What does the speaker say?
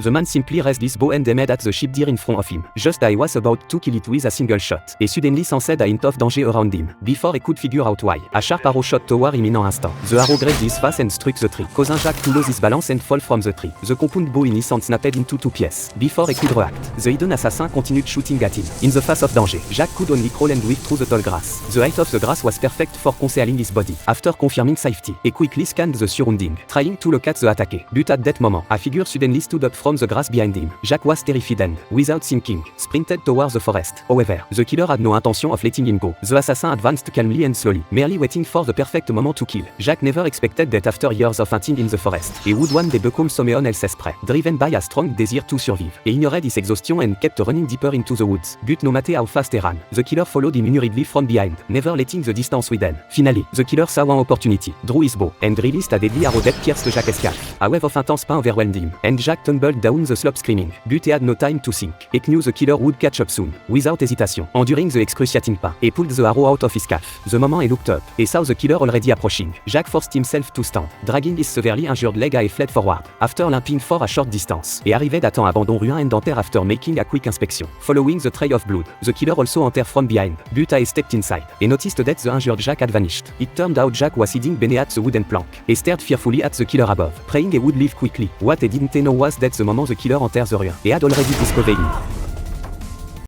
The man simply raised his bow and aimed at the ship deer in front of him. Just I was about to kill it with a single shot. Et suddenly sensed a hint of danger around him. Before he could figure out why. A sharp arrow shot toward him in an instant. The arrow grazed his face and struck the tree, causing Jack to lose his balance and fall from the tree. The compound bow in his hand snapped into two pieces. Before he could react, the hidden assassin continued shooting at him. In the face of danger, Jack could only crawl and weave through the tall grass. The height of the grass was perfect for concealing his body. After confirming safety, he quickly scanned the surrounding, trying to locate the attacker. But at that moment, a figure suddenly stood up from the grass behind him. Jack was terrified and, without thinking, sprinted towards the forest. However, the killer had no intention of letting him go. The assassin advanced calmly and slowly, merely waiting for the perfect moment to kill. Jack never expected that after years of hunting in the forest, he would one day become someone else's prey, driven by a strong desire to survive. He ignored his exhaustion and kept running deeper into the woods. But no matter how fast he ran, the killer followed him hurriedly from behind, never letting the distance widen. Finally, the killer saw one opportunity, drew his bow, and released a deadly arrow that pierced Jack's scalp. A wave of intense pain overwhelmed him, and Jack tumbled down the slope screaming. But he had no time to think. He knew the killer would catch up soon. Without hesitation, enduring the excruciating pain, he pulled the arrow out of his calf. The moment he looked up, he saw the killer already approaching. Jack forced himself to stand, dragging his severely injured leg and fled forward. After limping for a short distance, he arrived at an abandoned ruin and entered after making a quick inspection. Following the trail of blood, the killer also entered from behind, but he stepped inside. He noticed that the injured Jack had vanished. It turned out Jack was hiding beneath the wooden plank. He stared fearfully at the killer above, praying he would leave quickly. What he didn't know was that the moment the killer entered the ruin, he had already discovered him.